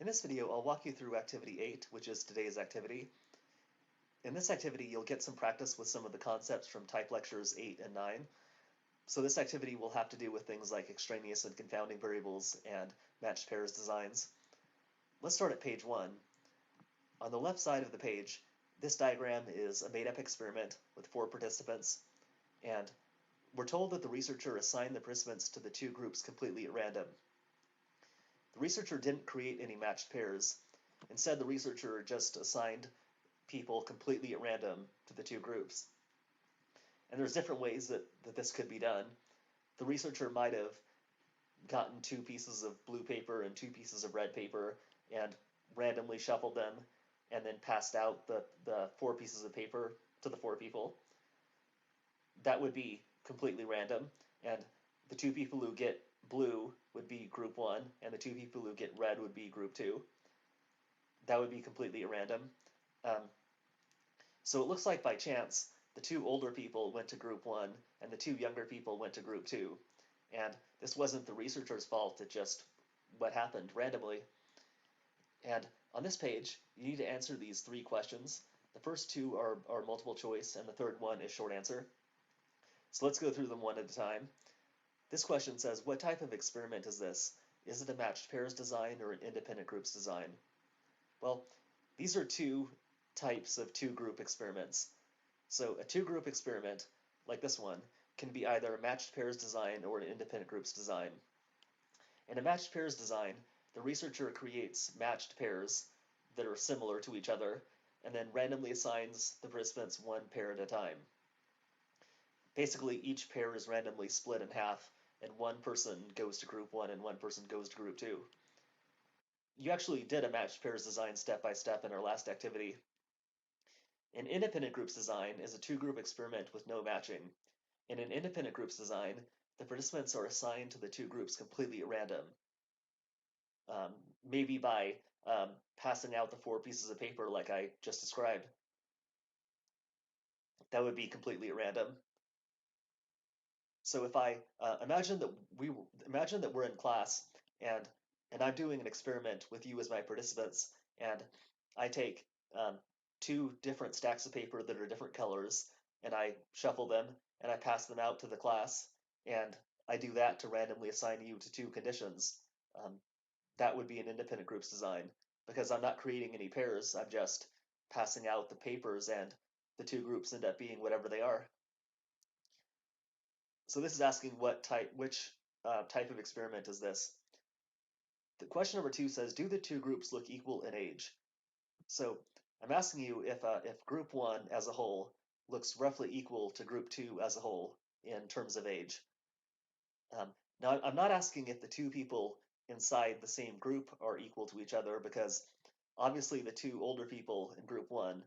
In this video, I'll walk you through Activity 8, which is today's activity. In this activity, you'll get some practice with some of the concepts from type lectures 8 and 9. So this activity will have to do with things like extraneous and confounding variables and matched pairs designs. Let's start at page 1. On the left side of the page, this diagram is a made-up experiment with 4 participants, and we're told that the researcher assigned the participants to the 2 groups completely at random. The researcher didn't create any matched pairs. Instead, the researcher just assigned people completely at random to the 2 groups. And there's different ways that this could be done. The researcher might have gotten 2 pieces of blue paper and 2 pieces of red paper and randomly shuffled them and then passed out the 4 pieces of paper to the 4 people. That would be completely random, and the 2 people who get blue would be group 1, and the 2 people who get red would be group 2. That would be completely at random. So it looks like by chance, the 2 older people went to group 1, and the 2 younger people went to group 2. And this wasn't the researcher's fault, it just what happened randomly. And on this page, you need to answer these 3 questions. The first 2 are multiple choice, and the third one is short answer. So let's go through them one at a time. This question says, what type of experiment is this? Is it a matched pairs design or an independent groups design? Well, these are 2 types of 2-group experiments. So a 2-group experiment, like this one, can be either a matched pairs design or an independent groups design. In a matched pairs design, the researcher creates matched pairs that are similar to each other and then randomly assigns the participants 1 pair at a time. Basically, each pair is randomly split in half, and 1 person goes to group 1 and 1 person goes to group 2. You actually did a matched pairs design step by step in our last activity. An independent groups design is a 2-group experiment with no matching. In an independent groups design, the participants are assigned to the 2 groups completely at random. Maybe by passing out the 4 pieces of paper like I just described. That would be completely at random. So if I imagine that we're in class and I'm doing an experiment with you as my participants, and I take 2 different stacks of paper that are different colors, and I shuffle them and I pass them out to the class, and I do that to randomly assign you to 2 conditions. That would be an independent groups design because I'm not creating any pairs. I'm just passing out the papers, and the 2 groups end up being whatever they are. So this is asking which type of experiment is this? The question number 2 says, do the 2 groups look equal in age? So I'm asking you if group 1 as a whole looks roughly equal to group 2 as a whole in terms of age. Now I'm not asking if the 2 people inside the same group are equal to each other, because obviously the 2 older people in group 1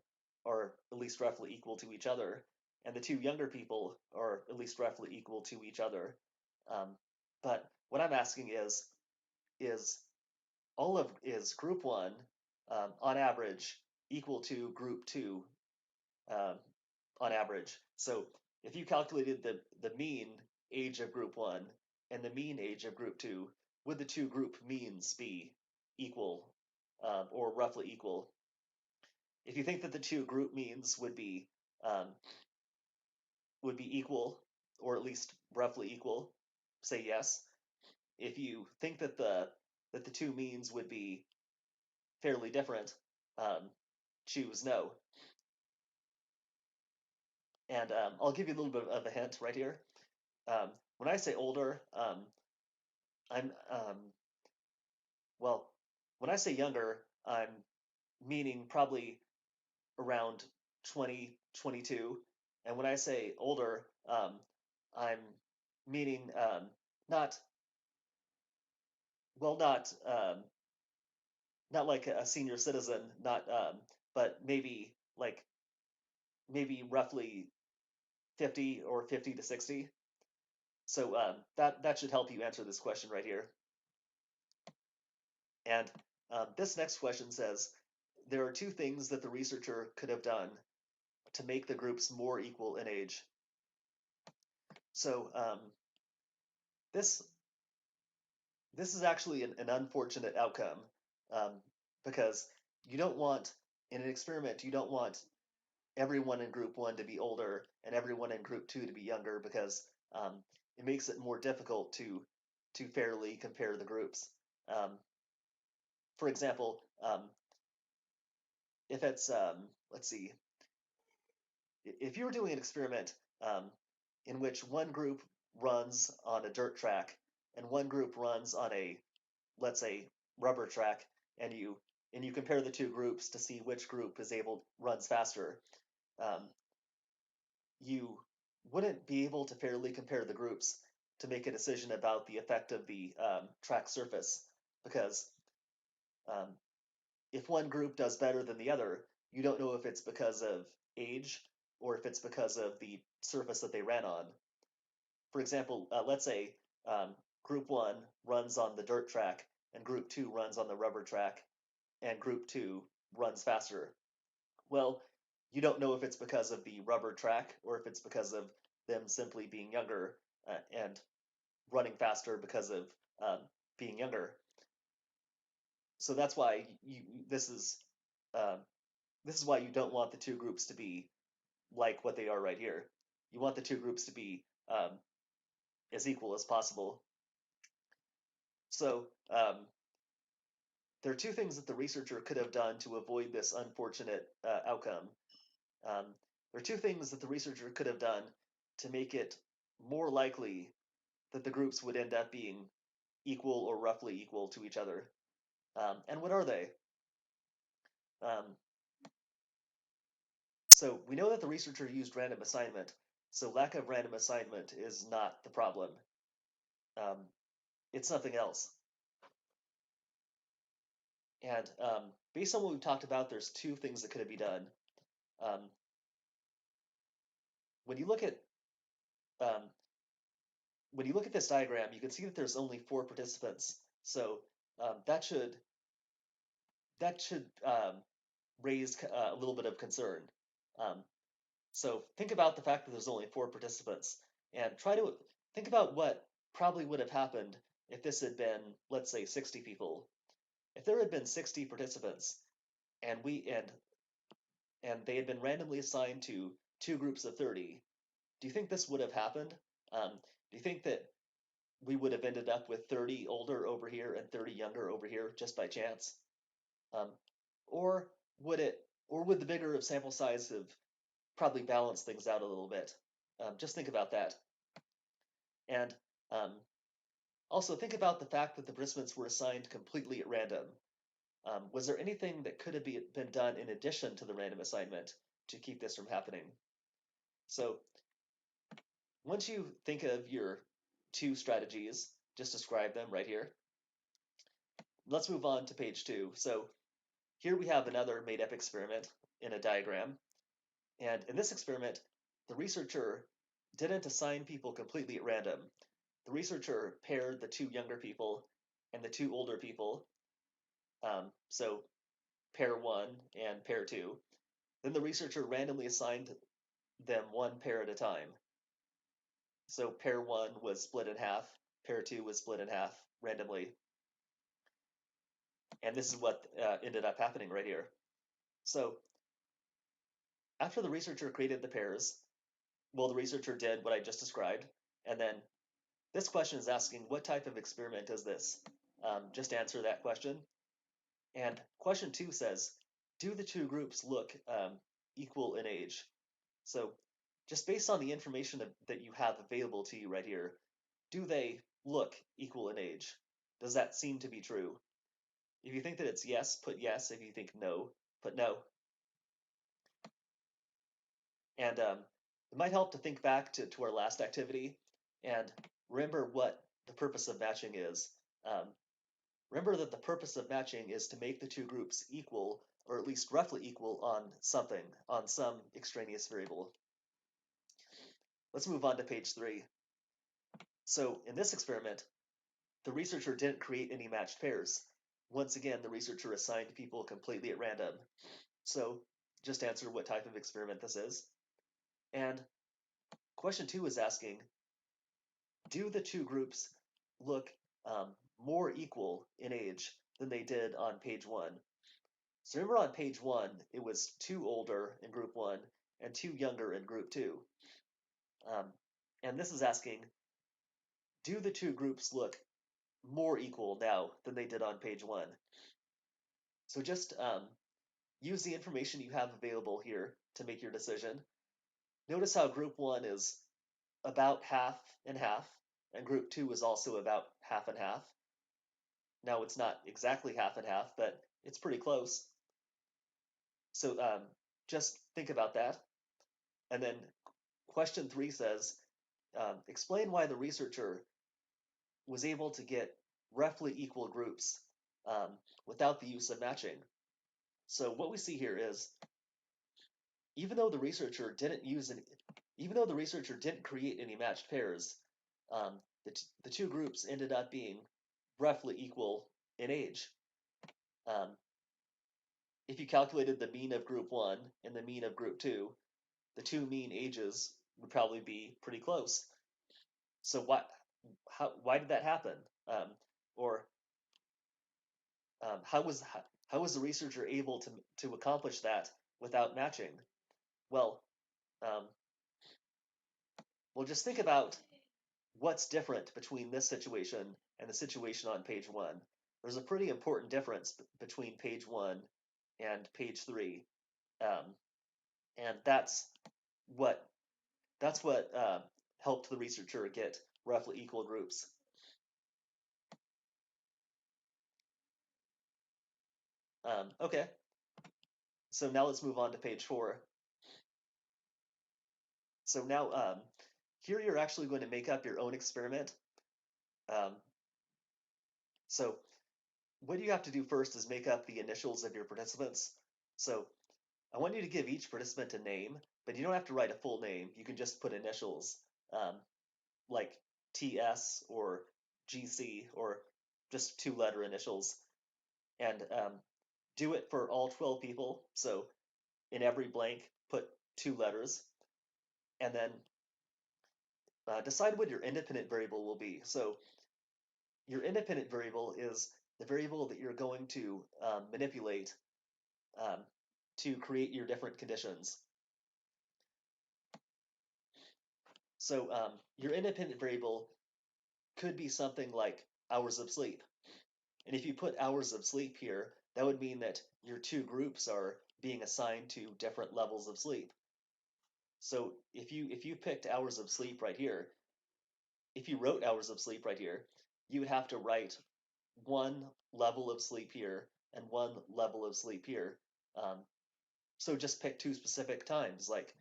are at least roughly equal to each other, and the 2 younger people are at least roughly equal to each other. But what I'm asking is group 1 on average equal to group 2 on average? So if you calculated the mean age of group 1 and the mean age of group 2, would the 2 group means be equal or roughly equal? If you think that the 2 group means would be equal, or at least roughly equal, say yes. If you think that the 2 means would be fairly different, choose no. And I'll give you a little bit of a hint right here. When I say older, I'm well, when I say younger, I'm meaning probably around 20, 22. And when I say older, I'm meaning not, well, not like a senior citizen, not but maybe roughly 50 or 50 to 60. So that should help you answer this question right here. And this next question says, there are 2 things that the researcher could have done to make the groups more equal in age. So this is actually an unfortunate outcome. because you don't want, in an experiment, you don't want everyone in group one to be older and everyone in group two to be younger, because it makes it more difficult to fairly compare the groups. For example, if it's let's see, if you were doing an experiment in which one group runs on a dirt track and one group runs on a, let's say, rubber track, and you compare the two groups to see which group runs faster, um, you wouldn't be able to fairly compare the groups to make a decision about the effect of the track surface, because um, if one group does better than the other, you don't know if it's because of age or if it's because of the surface that they ran on. For example, let's say group one runs on the dirt track and group two runs on the rubber track, and group two runs faster. Well, you don't know if it's because of the rubber track or if it's because of them simply being younger and running faster because of um, being younger. So that's why um, this is why you don't want the two groups to be like what they are right here. You want the two groups to be as equal as possible. So there are two things that the researcher could have done to avoid this unfortunate outcome. Um, there are two things that the researcher could have done to make it more likely that the groups would end up being equal or roughly equal to each other. And what are they? Um, so we know that the researcher used random assignment, so lack of random assignment is not the problem. Um, it's something else. And based on what we've talked about, there's two things that could be done. Um, when you look at um, when you look at this diagram, you can see that there's only 4 participants. So that should raise a little bit of concern. Um, so think about the fact that there's only 4 participants, and try to think about what probably would have happened if this had been, let's say, 60 people. If there had been 60 participants, and they had been randomly assigned to 2 groups of 30, do you think this would have happened? Do you think that we would have ended up with 30 older over here and 30 younger over here just by chance? Um, or would the bigger sample size have probably balanced things out a little bit? Just think about that. And um, also think about the fact that the participants were assigned completely at random. Was there anything that could have been done in addition to the random assignment to keep this from happening? So once you think of your 2 strategies, just describe them right here. Let's move on to page 2. So here we have another made-up experiment in a diagram. And in this experiment, the researcher didn't assign people completely at random. The researcher paired the 2 younger people and the 2 older people. So pair 1 and pair 2. Then the researcher randomly assigned them 1 pair at a time. So pair 1 was split in half, pair 2 was split in half randomly. And this is what ended up happening right here. So after the researcher created the pairs, well, the researcher did what I just described. And then this question is asking, what type of experiment is this? Just answer that question. And question 2 says, do the 2 groups look equal in age? So just based on the information that you have available to you right here, do they look equal in age? Does that seem to be true? If you think that it's yes, put yes. If you think no, put no. And it might help to think back to our last activity and remember what the purpose of matching is. Um, remember that the purpose of matching is to make the 2 groups equal, or at least roughly equal on something, on some extraneous variable. Let's move on to page 3. So in this experiment, the researcher didn't create any matched pairs. Once again, the researcher assigned people completely at random. So just answer what type of experiment this is. And question 2 is asking, do the 2 groups look more equal in age than they did on page 1. So remember on page 1, it was 2 older in group 1 and 2 younger in group 2. Um, and this is asking, do the two groups look more equal now than they did on page 1? So just use the information you have available here to make your decision. Notice how group 1 is about half and half, and group 2 is also about half and half. Now it's not exactly half and half, but it's pretty close. So just think about that. And then question 3 says, explain why the researcher was able to get roughly equal groups um, without the use of matching. So what we see here is, even though the researcher didn't create any matched pairs, the two groups ended up being roughly equal in age. Um, if you calculated the mean of group 1 and the mean of group 2, the two mean ages would probably be pretty close. So why did that happen? Or how was the researcher able to accomplish that without matching? Well, um, just think about what's different between this situation and the situation on page 1. There's a pretty important difference between page 1 and page 3, um, and what that's what helped the researcher get roughly equal groups. Okay, so now let's move on to page 4. So now here you're actually going to make up your own experiment. Um, so what you have to do first is make up the initials of your participants. So I want you to give each participant a name, but you don't have to write a full name. You can just put initials, um, like TS or GC, or just 2-letter initials, and do it for all 12 people. So in every blank, put 2 letters, and then decide what your independent variable will be. So your independent variable is the variable that you're going to manipulate um, to create your different conditions. So your independent variable could be something like hours of sleep. And if you put hours of sleep here, that would mean that your two groups are being assigned to different levels of sleep. So if you picked hours of sleep right here, if you wrote hours of sleep right here, you would have to write one level of sleep here and one level of sleep here. Um, so just pick two specific times, like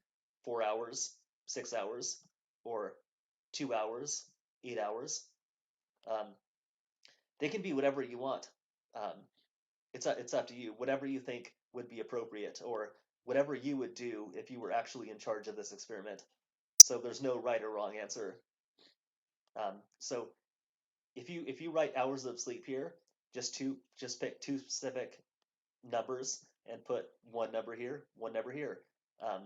4 hours, 6 hours, or 2 hours, 8 hours. Um, they can be whatever you want. Um, it's up to you. Whatever you think would be appropriate, or whatever you would do if you were actually in charge of this experiment. So there's no right or wrong answer. So if you write hours of sleep here, just pick two specific numbers and put one number here, one number here. Um,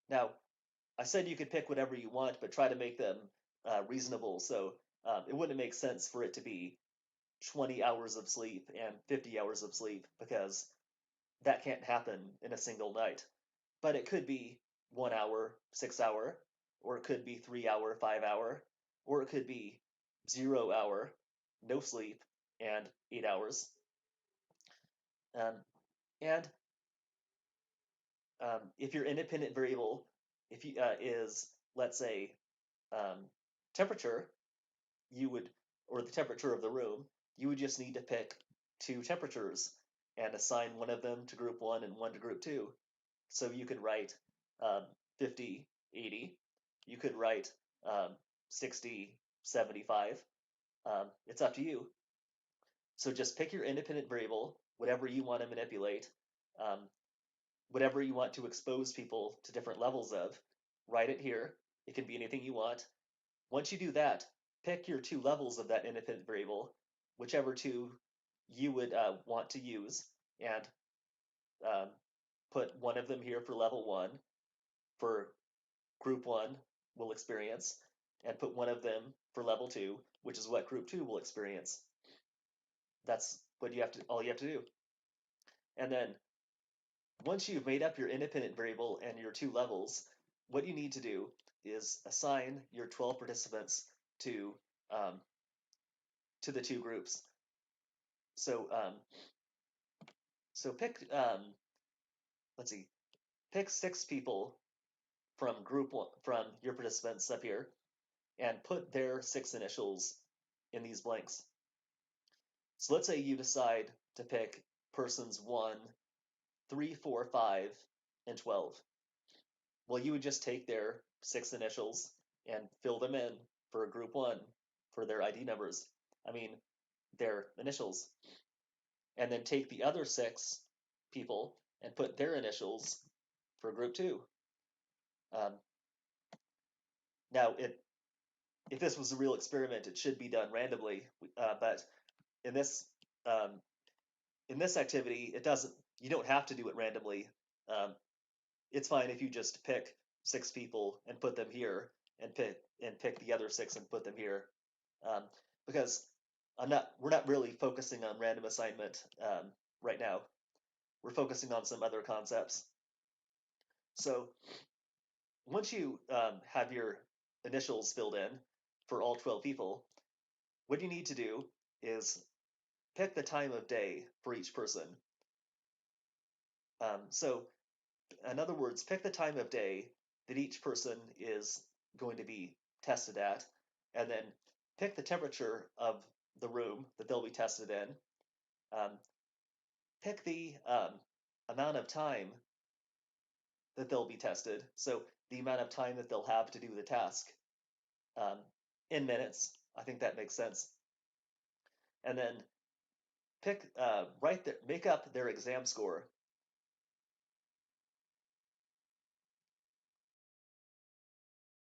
Now, I said you could pick whatever you want, but try to make them reasonable. So it wouldn't make sense for it to be 20 hours of sleep and 50 hours of sleep, because that can't happen in a single night. But it could be 1 hour, 6 hour, or it could be 3 hour, 5 hour, or it could be 0 hour, no sleep, and 8 hours. Um, and if your independent variable is, let's say, um, temperature, you would, or the temperature of the room, you would just need to pick two temperatures and assign one of them to group 1 and one to group 2. So you could write 50, 80. You could write 60, 75. It's up to you. So just pick your independent variable, whatever you want to manipulate, um, whatever you want to expose people to different levels of, write it here. It can be anything you want. Once you do that, pick your two levels of that independent variable, whichever two you would want to use, and um, put one of them here for level 1 for group 1 will experience, and put one of them for level 2, which is what group 2 will experience. That's what you have to all you have to do. And then once you've made up your independent variable and your two levels, what you need to do is assign your 12 participants to um, to the two groups. So so pick let's see, pick 6 people from group one from your participants up here and put their 6 initials in these blanks. So let's say you decide to pick persons 1, 3, 4, 5, and 12. Well, you would just take their 6 initials and fill them in for group 1 for their ID numbers. I mean, their initials. And then take the other 6 people and put their initials for group 2. Um, now, if this was a real experiment, it should be done randomly. But in this um, in this activity, it doesn't. You don't have to do it randomly. Um, it's fine if you just pick 6 people and put them here, and pick the other 6 and put them here, um, because we're not really focusing on random assignment right now. We're focusing on some other concepts. So once you have your initials filled in for all 12 people, what you need to do is pick the time of day for each person. So in other words, pick the time of day that each person is going to be tested at, and then pick the temperature of the room that they'll be tested in. Um, pick the amount of time that they'll be tested, so the amount of time that they'll have to do the task um, in minutes. I think that makes sense. And then make up their exam score.